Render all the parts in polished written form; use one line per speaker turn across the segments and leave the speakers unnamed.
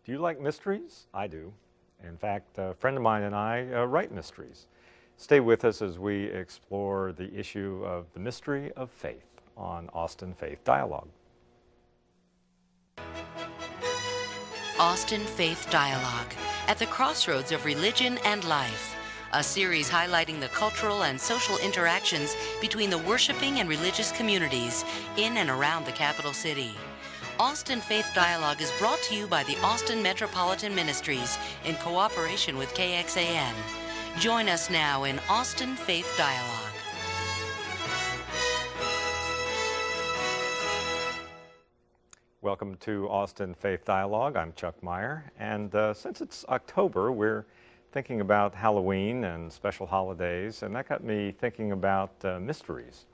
Do you like mysteries? I do. In fact, a friend of mine and I write mysteries. Stay with us as we explore the issue of the mystery of faith on Austin Faith Dialogue.
Austin Faith Dialogue, at the crossroads of religion and life. A series highlighting the cultural and social interactions between the worshiping and religious communities in and around the capital city. Austin Faith Dialogue is brought to you by the Austin Metropolitan Ministries in cooperation with KXAN. Join us now in Austin Faith Dialogue.
Welcome to Austin Faith Dialogue. I'm Chuck Meyer, and since it's October, we're thinking about Halloween and special holidays, and that got me thinking about mysteries,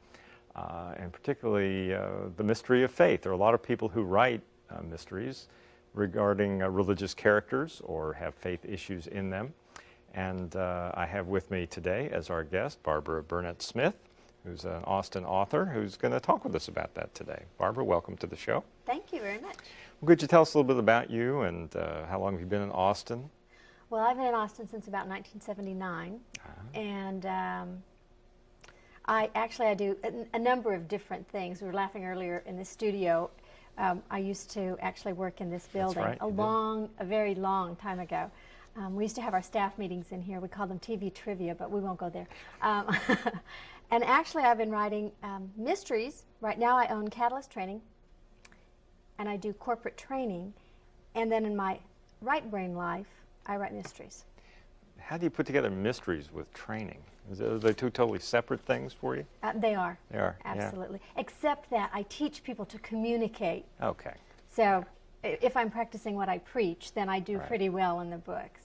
and particularly the mystery of faith. There are a lot of people who write mysteries regarding religious characters or have faith issues in them. And I have with me today as our guest Barbara Burnett Smith, who's an Austin author, who's going to talk with us about that today. Barbara, welcome to the show.
Thank you very much.
Well, could you tell us a little bit about you and how long have you been in Austin?
Well, I've been in Austin since about 1979, and I do a number of different things. We were laughing earlier in the studio. I used to actually work in this building a very long time ago. We used to have our staff meetings in here. We call them TV trivia, but we won't go there. And actually, I've been writing mysteries. Right now, I own Catalyst Training, and I do corporate training. And then in my right brain life, I write mysteries.
How do you put together mysteries with training? Are they two totally separate things for you?
They are.
They are,
absolutely. Yeah. Except that I teach people to communicate.
Okay.
So if I'm practicing what I preach, then I do pretty well in the books.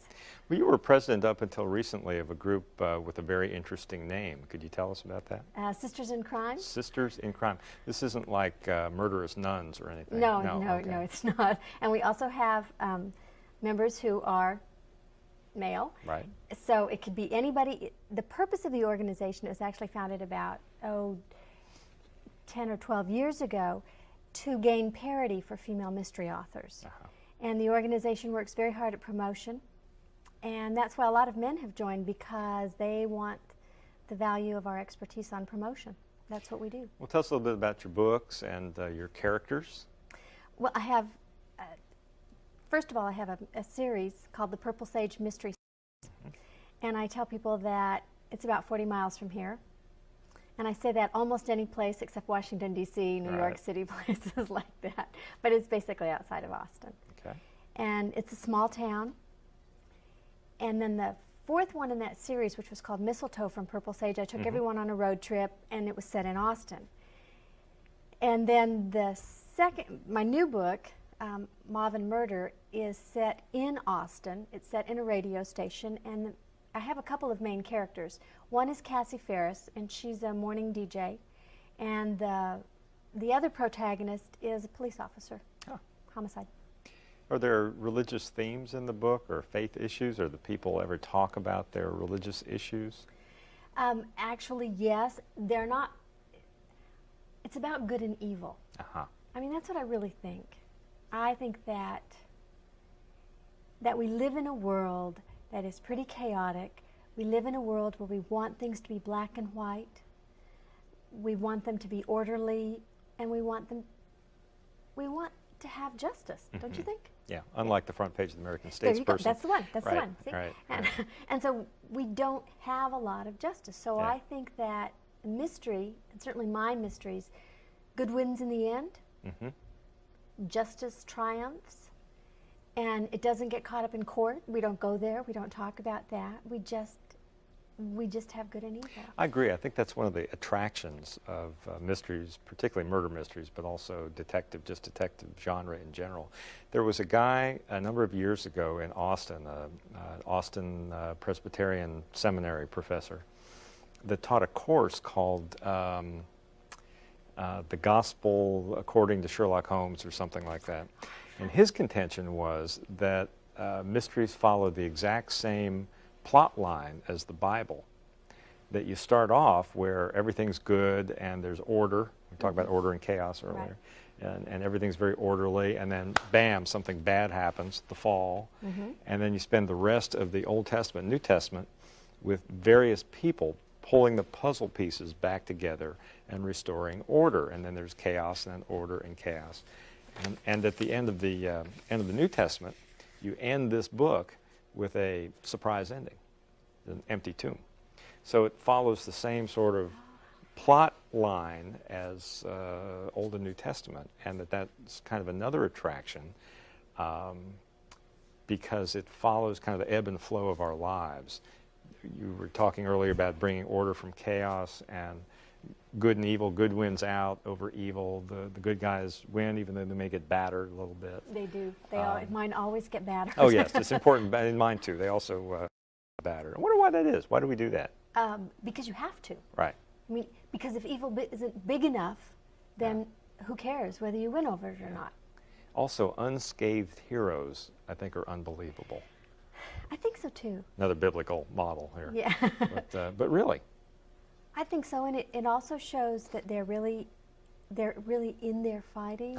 Well, you were president up until recently of a group with a very interesting name. Could you tell us about that?
Sisters in Crime.
Sisters in Crime. This isn't like Murderous Nuns or anything?
No, it's not. And we also have members who are male.
Right.
So it could be anybody. The purpose of the organization was actually founded about 10 or 12 years ago to gain parity for female mystery authors. And the organization works very hard at promotion. And that's why a lot of men have joined, because they want the value of our expertise on promotion. That's what we do.
Well, tell us a little bit about your books and your characters.
Well, I have, first of all, I have a series called the Purple Sage Mystery Series. And I tell people that it's about 40 miles from here. And I say that almost any place except Washington, D.C., New York City, places like that. But it's basically outside of Austin.
Okay.
And it's a small town. And then the fourth one in that series, which was called Mistletoe from Purple Sage, I took everyone on a road trip, and it was set in Austin. And then the second, my new book, Mauve and Murder, is set in Austin. It's set in a radio station, and I have a couple of main characters. One is Cassie Ferris, and she's a morning DJ, and the other protagonist is a police officer. Homicide.
Are there religious themes in the book or faith issues, or do people ever talk about their religious issues?
Actually, yes. They're not. It's about good and evil. I mean, that's what I really think. I think that we live in a world that is pretty chaotic. We live in a world where we want things to be black and white. We want them to be orderly, and we want to have justice, don't you think?
Yeah, unlike the front page of the American Statesperson.
That's the one. That's the one. See?
Right.
And so we don't have a lot of justice. So I think that mystery, and certainly my mysteries, good wins in the end. Justice triumphs, and it doesn't get caught up in court. We don't go there. We don't talk about that. We just have good and evil.
I agree. I think that's one of the attractions of mysteries, particularly murder mysteries, but also detective genre in general. There was a guy a number of years ago in Austin, Austin Presbyterian Seminary professor, that taught a course called The Gospel According to Sherlock Holmes or something like that. And his contention was that mysteries follow the exact same plot line as the Bible, that you start off where everything's good and there's order, talked about order and chaos earlier. And everything's very orderly, and then bam, something bad happens, the fall, and then you spend the rest of the Old Testament, New Testament, with various people pulling the puzzle pieces back together and restoring order, and then there's chaos and then order and chaos. And at the end of the New Testament, you end this book with a surprise ending, an empty tomb. So it follows the same sort of plot line as Old and New Testament, and that's kind of another attraction because it follows kind of the ebb and flow of our lives. You were talking earlier about bringing order from chaos and good and evil. Good wins out over evil. The good guys win, even though they may get battered a little bit.
They do. Mine always get battered.
Oh yes, it's important. In mine too. They also battered. I wonder why that is. Why do we do that?
Because you have to.
Right.
I mean, because if evil isn't big enough, then who cares whether you win over it or not?
Also, unscathed heroes, I think, are unbelievable.
I think so too.
Another biblical model here.
Yeah.
But really.
I think so, and it also shows that they're really in there fighting,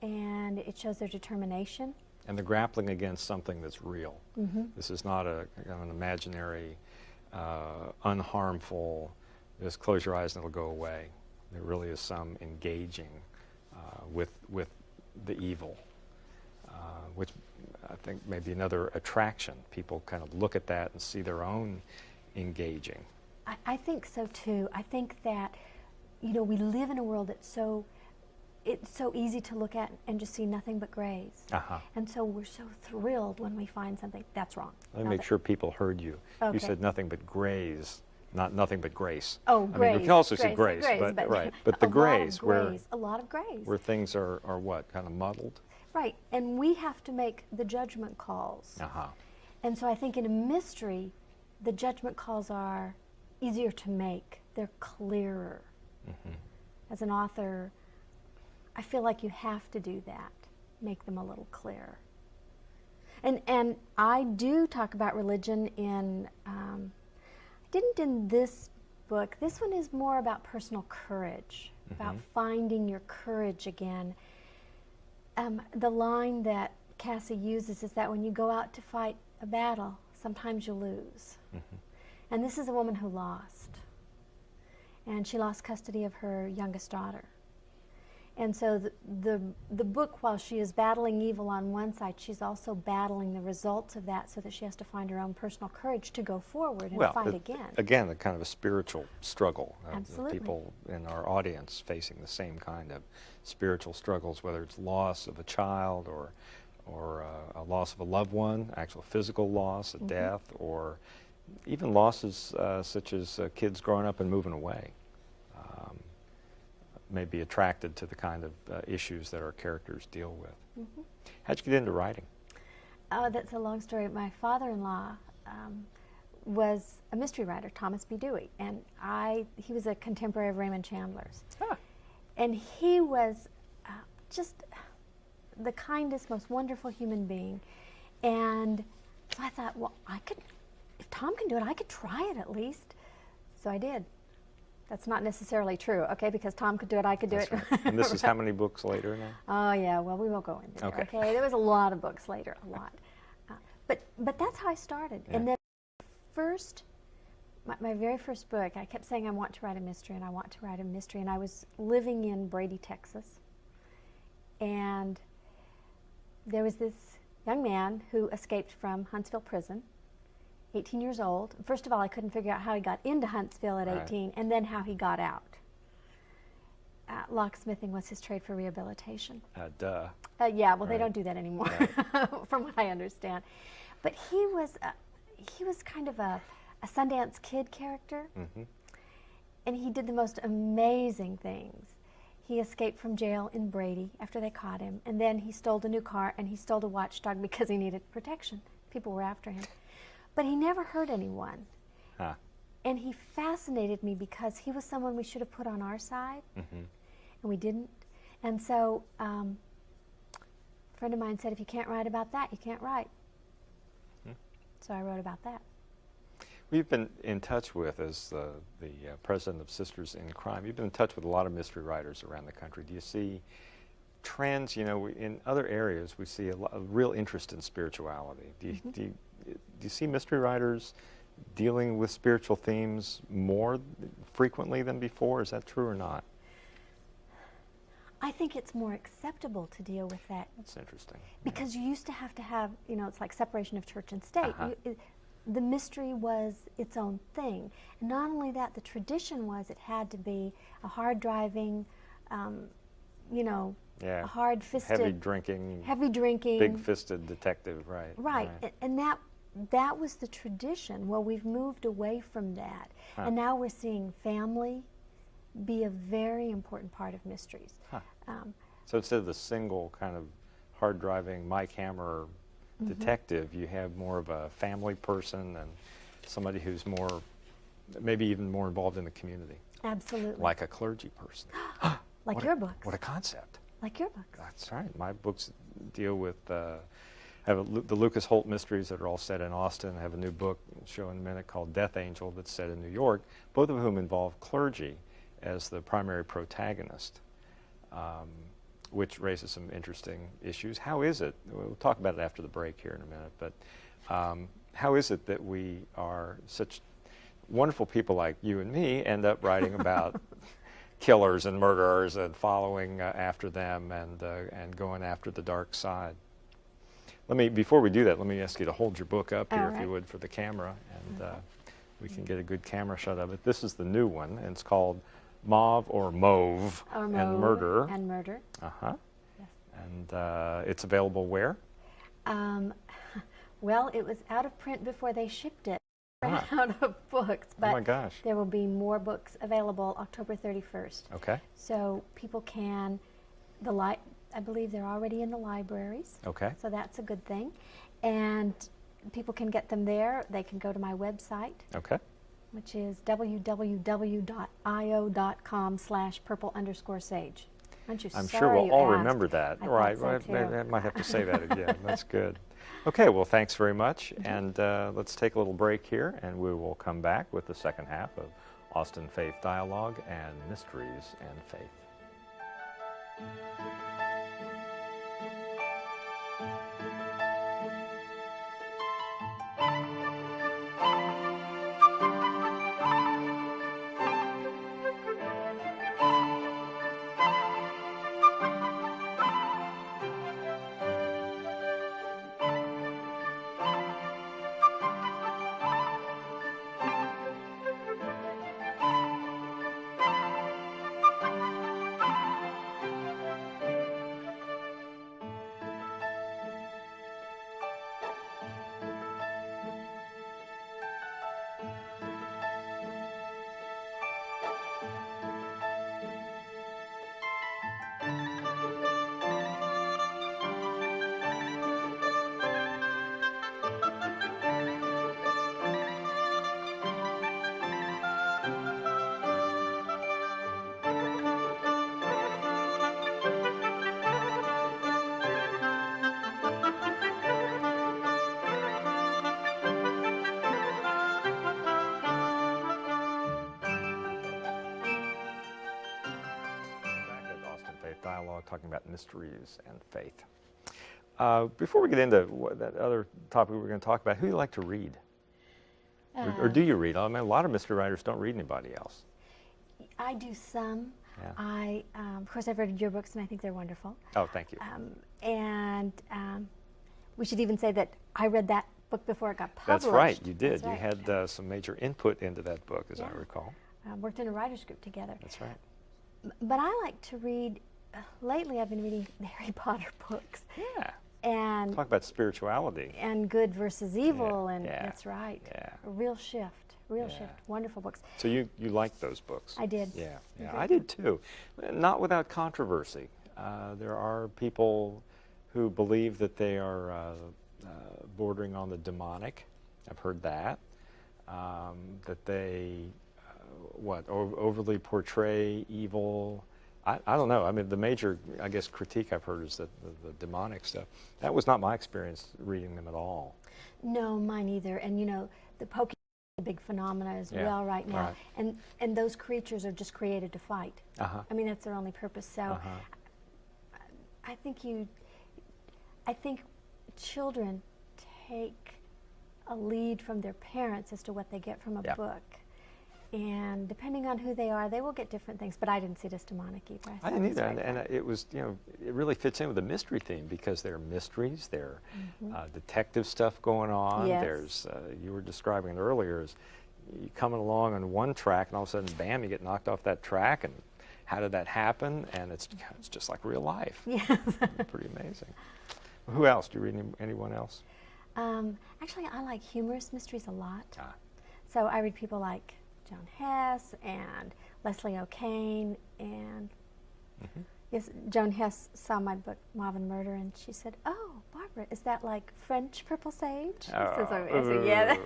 and it shows their determination.
And they're grappling against something that's real. This is not an imaginary, unharmful, just close your eyes and it'll go away. There really is some engaging with the evil, which I think may be another attraction. People kind of look at that and see their own engaging.
I think so too. I think that, we live in a world that's it's so easy to look at and just see nothing but grays. And so we're so thrilled when we find something that's wrong.
Let me make sure people heard you.
Okay.
You said nothing but grays, not nothing but grace.
Oh, grays.
I mean, we can also see grace, but right. But the grays,
a lot of grays.
Where things are what, kind of muddled?
Right, and we have to make the judgment calls. And so I think in a mystery, the judgment calls are easier to make. They're clearer. As an author, I feel like you have to do that, make them a little clearer. And I do talk about religion in, I didn't in this book. This one is more about personal courage, about finding your courage again. The line that Cassie uses is that when you go out to fight a battle, sometimes you lose. And this is a woman who lost. And she lost custody of her youngest daughter. And so the book, while she is battling evil on one side, she's also battling the results of that so that she has to find her own personal courage to go forward and fight again.
Again, a kind of a spiritual struggle.
Absolutely.
People in our audience facing the same kind of spiritual struggles, whether it's loss of a child or a loss of a loved one, actual physical loss, a death, or even losses such as kids growing up and moving away. May be attracted to the kind of issues that our characters deal with. How'd you get into writing?
Oh, that's a long story. My father-in-law was a mystery writer, Thomas B. Dewey, and he was a contemporary of Raymond Chandler's. And he was just the kindest, most wonderful human being. And so I thought, well, if Tom can do it, I could try it at least. So I did. That's not necessarily true, okay, because Tom could do it, I could do it.
Right. And this is how many books later now?
Oh, yeah, well, we won't go into there, okay? There was a lot of books later, a lot. But that's how I started. And then my very first book, I kept saying I want to write a mystery, and I want to write a mystery, and I was living in Brady, Texas, and there was this young man who escaped from Huntsville prison, 18 years old. First of all, I couldn't figure out how he got into Huntsville at 18, and then how he got out. Locksmithing was his trade for rehabilitation.
Duh.
Yeah, well, they don't do that anymore, from what I understand. But he was kind of a Sundance Kid character, and he did the most amazing things. He escaped from jail in Brady after they caught him, and then he stole a new car, and he stole a watchdog because he needed protection. People were after him. But he never hurt anyone. And he fascinated me because he was someone we should have put on our side, and we didn't. And so a friend of mine said, if you can't write about that, you can't write. So I wrote about that.
We've been in touch with, as the president of Sisters in Crime, you've been in touch with a lot of mystery writers around the country. Do you see trends? You know, in other areas, we see a real interest in spirituality. Do you see mystery writers dealing with spiritual themes more frequently than before? Is that true or not?
I think it's more acceptable to deal with that
That's interesting.
because you used to have, you know, it's like separation of church and state.
Uh-huh.
The mystery was its own thing. And not only that, the tradition was it had to be a hard-driving, you know,
Yeah.
a hard-fisted,
Heavy drinking,
heavy-drinking,
big-fisted detective, right?
right. And that was the tradition. Well, we've moved away from that,
Huh.
and now we're seeing family be a very important part of mysteries.
Huh.
Um,
So instead of the single kind of hard-driving Mike Hammer detective, you have more of a family person and somebody who's more, maybe even more involved in the community,
Absolutely.
like a clergy person.
Like
What
your
a,
books.
What a concept.
Like your books.
That's right. My books deal with, I have the Lucas Holt mysteries that are all set in Austin. I have a new book I'll show in a minute called Death Angel that's set in New York, both of whom involve clergy as the primary protagonist, which raises some interesting issues. How is it, we'll talk about it after the break here in a minute, but how is it that we are such wonderful people like you and me end up writing about killers and murderers and following after them and going after the dark side? Before we do that, let me ask you to hold your book up here,
All
if you
right.
would, for the camera, and we can get a good camera shot of it. This is the new one, and it's called Mauve or Mauve
Or
and
Mauve
Murder.
And Murder.
Uh-huh.
Yes.
And it's available where?
Well, it was out of print before they shipped it. Ran
Ah.
out of books,
Oh my
but
gosh.
there will be more books available October 31st.
Okay.
So people can, I believe they're already in the libraries,
Okay.
so that's a good thing. And people can get them there. They can go to my website,
Okay.
which is www.io.com/purple_sage. Aren't you
I'm
sorry
sure we'll
you
all
asked?
remember that.
I
Right.
thought so,
Right.
too.
I might have to say that again. That's good. Okay. Well, thanks very much. And let's take a little break here, and we will come back with the second half of Austin Faith Dialogue and Mysteries and Faith. Back at Austin Faith Dialogue, talking about mysteries and faith. Before we get into that other topic we're going to talk about, who do you like to read? Or do you read? I mean, a lot of mystery writers don't read anybody else.
I do some.
Yeah.
Of course, I've read your books, and I think they're wonderful.
Oh, thank you.
And we should even say that I read that book before it got published.
That's right, you did.
That's
You
right.
had some major input into that book, as I
Yeah.
recall.
Worked in a writer's group together.
That's right.
But I like to read, lately I've been reading the Harry Potter books.
Yeah.
And
Talk about spirituality.
good versus evil, and
yeah,
that's right.
yeah.
A real shift, real
Yeah.
shift. Wonderful books.
So you liked those books?
I did.
Yeah,
They're
yeah,
very
I did too. Not without controversy. There are people who believe that they are bordering on the demonic. I've heard that. That they, overly portray evil. I don't know. I mean, the major, I guess, critique I've heard is that the demonic stuff. That was not my experience reading them at all.
No, mine either. And you know, the Poke a big phenomena as
Yeah,
well right now.
right.
And those creatures are just created to fight. I mean, that's their only purpose. So I think children take a lead from their parents as to what they get from a
Yep.
book. And depending on who they are, they will get different things. But I didn't see it as demonic either.
I
saw
didn't
it as
either,
right
and
fun.
it was, you know, it really fits in with the mystery theme because there are mysteries, there are detective stuff going on.
Yes.
There's, you were describing it earlier, as you coming along on one track, and all of a sudden, bam, you get knocked off that track, and how did that happen? And it's just like real life.
Yes.
Pretty amazing. Who else? Do you read anyone else?
Actually, I like humorous mysteries a lot.
Ah.
So I read people like John Hess and Leslie O'Kane, and yes, Joan Hess saw my book Mauve and Murder, and she said, "Oh, Barbara, is that like French purple sage?" I said, "Yeah."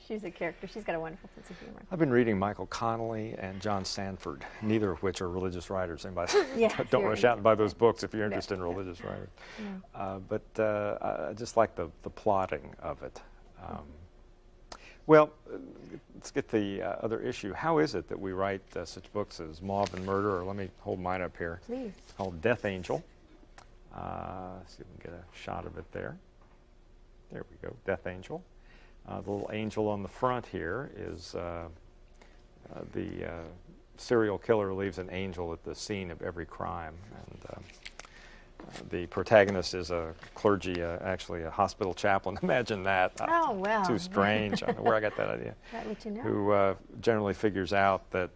She's a character. She's got a wonderful sense of humor.
I've been reading Michael Connelly and John Sanford, neither of which are religious writers. Anybody,
Yeah,
don't
you're
rush out and buy those books if you're
No.
interested in religious writers.
No.
But I just like the plotting of it. Well, let's get the other issue. How is it that we write such books as Mauve and Murder, or let me hold mine up here.
Please.
It's called Death Angel. See if we can get a shot of it there. There we go, Death Angel. The little angel on the front here is the serial killer leaves an angel at the scene of every crime. And the protagonist is a clergy, actually a hospital chaplain. Imagine that.
Oh, well.
Too strange. I don't know where I got that idea.
That what you know.
Who generally figures out that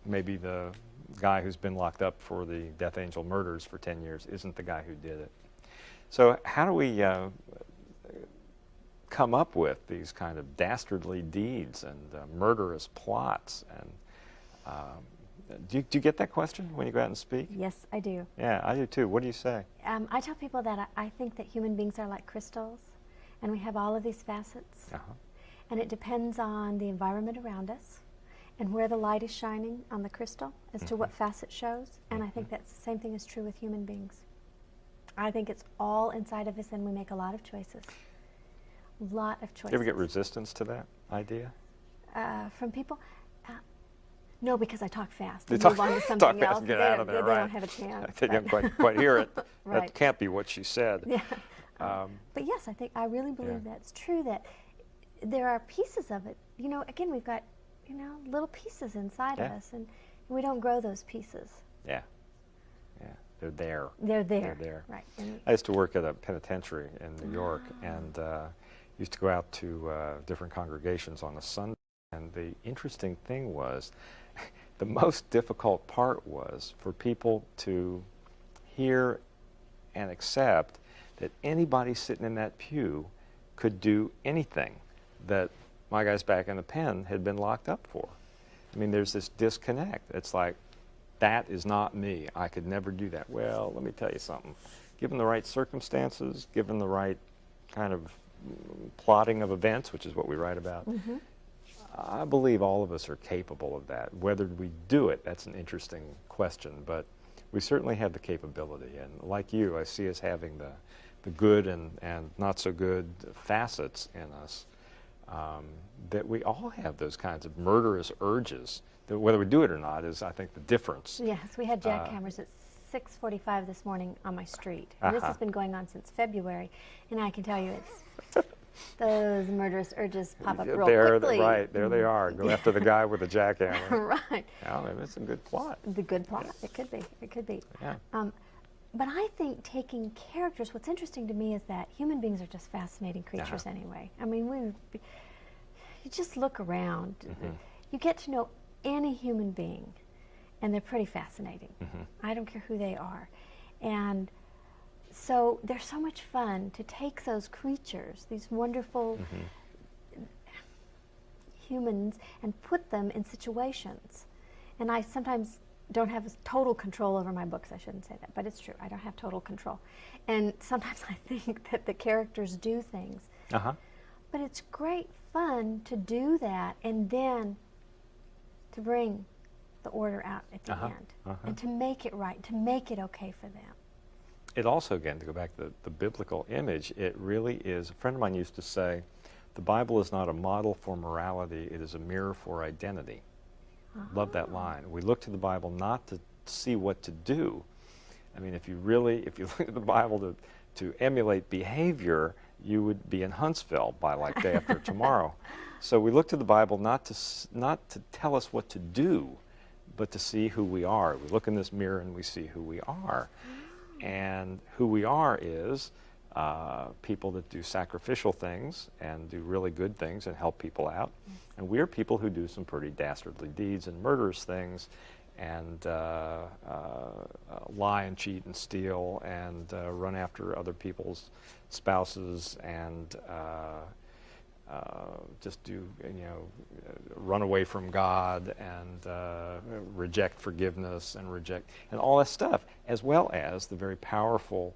maybe the guy who's been locked up for the Death Angel murders for 10 years isn't the guy who did it. So how do we come up with these kind of dastardly deeds and murderous plots? And do you get that question when you go out and speak?
Yes, I do.
Yeah, I do too. What do you say?
I tell people that I think that human beings are like crystals, and we have all of these facets, and it depends on the environment around us and where the light is shining on the crystal as to what facet shows, and I think that's the same thing is true with human beings. I think it's all inside of us, and we make a lot of choices. Lot of choices.
You ever get resistance to that idea?
From people? No, because I talk fast
You
and
talk,
move on to
talk
something
fast
else.
and get
they
out
don't,
of there,
they
right?
don't have a chance.
They
but-
don't quite hear it. That
Right.
can't be what she said.
Yeah.
Um,
But yes, I really believe
Yeah.
that's true, that there are pieces of it. You know, again, we've got, you know, little pieces inside of
Yeah.
us, and we don't grow those pieces.
yeah, yeah, they're there.
They're there.
They're there.
Right. And
I used to work at a penitentiary in New York, and used to go out to different congregations on a Sunday. And the interesting thing was, the most difficult part was for people to hear and accept that anybody sitting in that pew could do anything that my guys back in the pen had been locked up for. I mean, there's this disconnect. It's like, that is not me. I could never do that. Well, let me tell you something. Given the right circumstances, given the right kind of plotting of events, which is what we write about, I believe all of us are capable of that. Whether we do it, that's an interesting question, but we certainly have the capability. And like you, I see us having the good and not so good facets in us, that we all have those kinds of murderous urges. That whether we do it or not is, I think, the difference.
yes, we had jackhammers at 6:45 this morning on my street. And this has been going on since February, and I can tell you it's those murderous urges pop up real
There,
quickly.
right, there they are. Go after the guy with the jackhammer.
Right.
Yeah, maybe it's a good plot.
The good plot. It could be. It could be.
Yeah.
But I think taking characters, what's interesting to me is that human beings are just fascinating creatures anyway. I mean, you just look around. You get to know any human being, and they're pretty fascinating. I don't care who they are. And so they're so much fun to take those creatures, these wonderful humans, and put them in situations. And I sometimes don't have total control over my books. I shouldn't say that, but it's true. I don't have total control. And sometimes I think that the characters do things. But it's great fun to do that and then to bring the order out at the end and to make it right, to make it okay for them.
It also, again, to go back to the biblical image, it really is, a friend of mine used to say, the Bible is not a model for morality, it is a mirror for identity. Love that line. We look to the Bible not to see what to do. I mean, if you look at the Bible to emulate behavior, you would be in Huntsville by like day after tomorrow. So we look to the Bible not to tell us what to do, but to see who we are. We look in this mirror and we see who we are. And who we are is people that do sacrificial things and do really good things and help people out. And we are people who do some pretty dastardly deeds and murderous things and lie and cheat and steal and run after other people's spouses and just do, run away from God and reject forgiveness and all that stuff, as well as the very powerful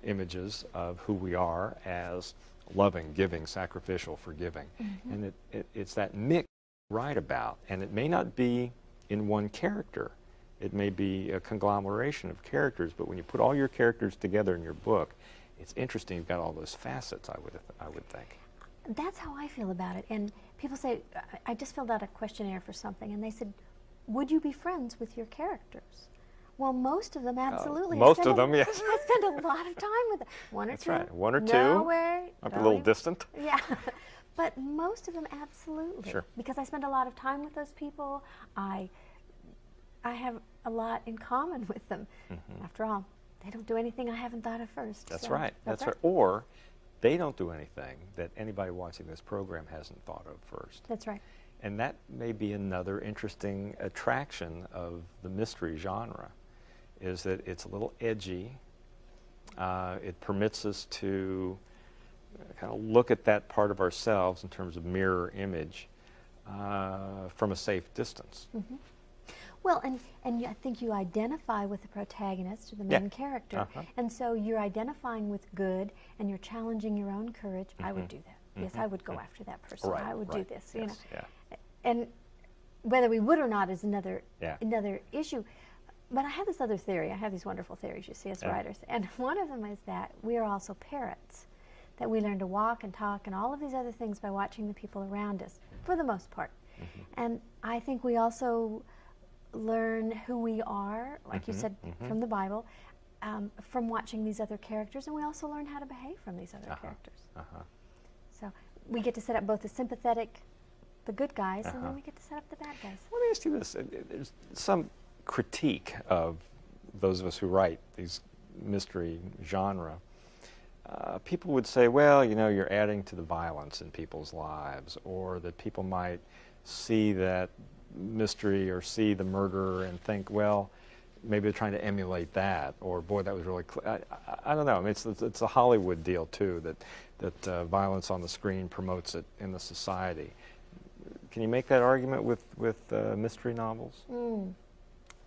images of who we are as loving, giving, sacrificial, forgiving. And it's that mix right about, and it may not be in one character. It may be a conglomeration of characters, but when you put all your characters together in your book, it's interesting. You've got all those facets, I would think.
That's how I feel about it. And people say, I just filled out a questionnaire for something, and they said, would you be friends with your characters? Well, most of them, absolutely.
Most of them, yes.
I spend a lot of time with them. One or
That's
two.
right. One or two.
No way.
I'm a little distant.
Yeah. But most of them, absolutely.
Sure.
Because I spend a lot of time with those people. I have a lot in common with them. After all, they don't do anything I haven't thought of first.
That's
so
right. That's right. Or they don't do anything that anybody watching this program hasn't thought of first.
That's right.
And that may be another interesting attraction of the mystery genre, is that it's a little edgy. It permits us to kind of look at that part of ourselves in terms of mirror image from a safe distance.
Well, and I think you identify with the protagonist or the main character. And so you're identifying with good and you're challenging your own courage. I would do that. Yes, I would go after that person.
Right,
I would do this, you know.
Yeah.
And whether we would or not is another
Yeah.
issue. But I have this other theory. I have these wonderful theories, you see, as writers. And one of them is that we are also parrots, that we learn to walk and talk and all of these other things by watching the people around us, for the most part. And I think we also learn who we are, like you said, from the Bible, from watching these other characters, and we also learn how to behave from these other characters. So we get to set up both the sympathetic, the good guys, and then we get to set up the bad guys.
Let me ask you this. There's some critique of those of us who write these mystery genre. People would say, well, you're adding to the violence in people's lives, or that people might see that mystery or see the murderer and think, well, maybe they're trying to emulate that, or boy, that was really I don't know. I mean, it's a Hollywood deal too, that violence on the screen promotes it in the society. Can you make that argument with mystery novels?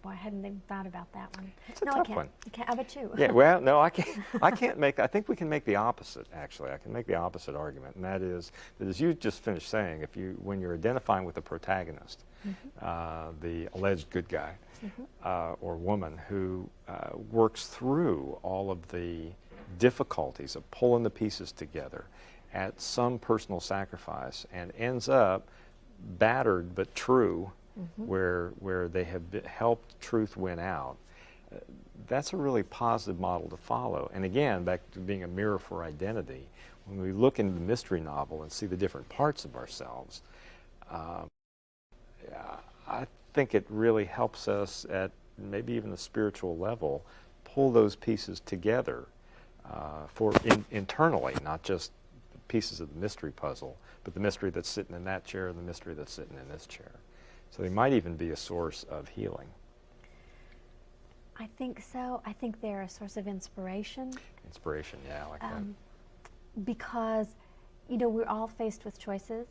Boy, I hadn't even thought about that one.
It's a
no,
tough
I can't.
one.
I can't. How about you?
Yeah, well, no, I can't. I can't make. I think we can make the opposite. Actually, I can make the opposite argument, and that is that, as you just finished saying, when you're identifying with the protagonist, the alleged good guy or woman who works through all of the difficulties of pulling the pieces together at some personal sacrifice and ends up battered but true, where they have helped truth win out, that's a really positive model to follow. And again, back to being a mirror for identity, when we look into the mystery novel and see the different parts of ourselves, I think it really helps us at maybe even a spiritual level pull those pieces together internally, not just pieces of the mystery puzzle, but the mystery that's sitting in that chair and the mystery that's sitting in this chair. So they might even be a source of healing.
I think so. I think they're a source of inspiration.
Inspiration, yeah, I like that.
Because, we're all faced with choices.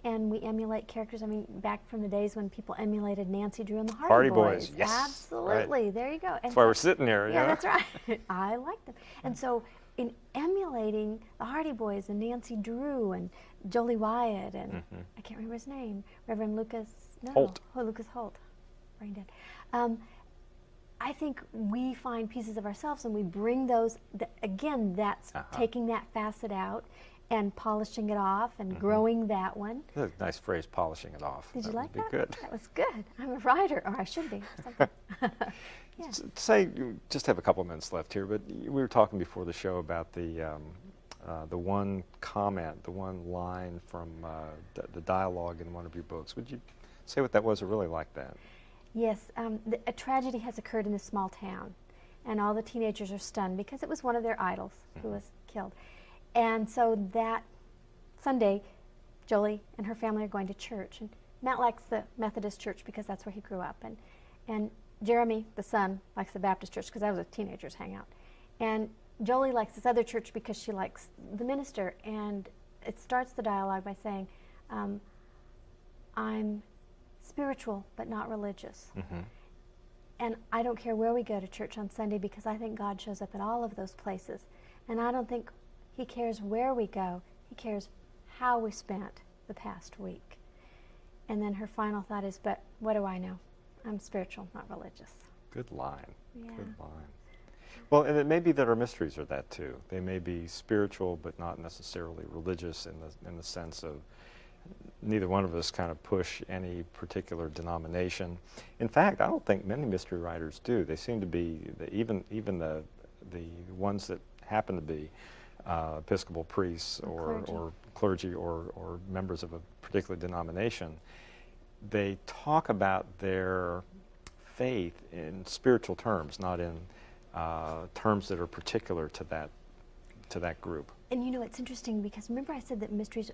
And we emulate characters. I mean, back from the days when people emulated Nancy Drew and the Hardy Boys.
Yes.
Absolutely.
Right.
There you go.
That's why we're sitting here.
Yeah, that's right. I like them. And so in emulating the Hardy Boys and Nancy Drew and Jolie Wyatt and I can't remember his name, Reverend Lucas
Holt.
Lucas Holt, brain dead. I think we find pieces of ourselves and we bring those, again, that's taking that facet out and polishing it off and growing that one.
That's a nice phrase, polishing it off.
Did you
That
like
would
that?
be good.
That was good. I'm a writer, or I should be. Or something. Yeah.
Say, you just have a couple minutes left here, but we were talking before the show about the one comment, the one line from the dialogue in one of your books. Would you say what that was? I really like that.
Yes, a tragedy has occurred in this small town, and all the teenagers are stunned because it was one of their idols who was killed. And so that Sunday, Jolie and her family are going to church. And Matt likes the Methodist church because that's where he grew up. And Jeremy, the son, likes the Baptist church because that was a teenagers' hangout. And Jolie likes this other church because she likes the minister. And it starts the dialogue by saying, I'm spiritual but not religious. And I don't care where we go to church on Sunday because I think God shows up at all of those places. And I don't think he cares where we go. He cares how we spent the past week. And then her final thought is, but what do I know? I'm spiritual, not religious.
Good line.
Yeah.
Good line. Well, and it may be that our mysteries are that too. They may be spiritual, but not necessarily religious in the sense of neither one of us kind of push any particular denomination. In fact, I don't think many mystery writers do. They seem to be even the ones that happen to be Episcopal priests or clergy or members of a particular denomination. They talk about their faith in spiritual terms, not in terms that are particular to that group.
And you know, it's interesting because remember I said that mysteries,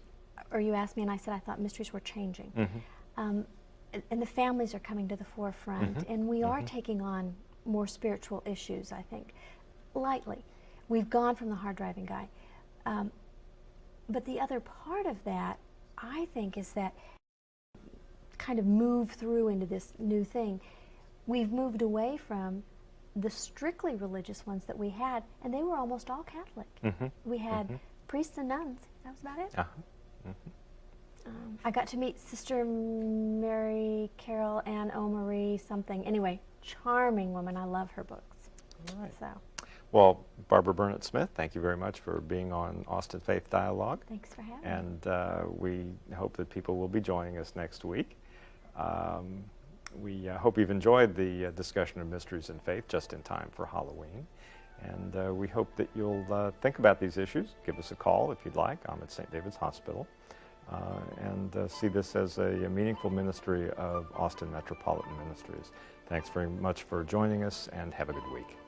or you asked me and I said I thought mysteries were changing. And the families are coming to the forefront, and we are taking on more spiritual issues, I think, lightly. We've gone from the hard-driving guy. But the other part of that, I think, is that kind of move through into this new thing. We've moved away from the strictly religious ones that we had, and they were almost all Catholic. We had priests and nuns. That was about it. I got to meet Sister Mary Carol Ann O'Marie something. Anyway, charming woman. I love her books.
All right.
So,
Well, Barbara Burnett Smith, thank you very much for being on Austin Faith Dialogue.
thanks for having me.
And we hope that people will be joining us next week. We hope you've enjoyed the discussion of mysteries and faith just in time for Halloween. And we hope that you'll think about these issues. Give us a call if you'd like. I'm at St. David's Hospital. And see this as a meaningful ministry of Austin Metropolitan Ministries. Thanks very much for joining us, and have a good week.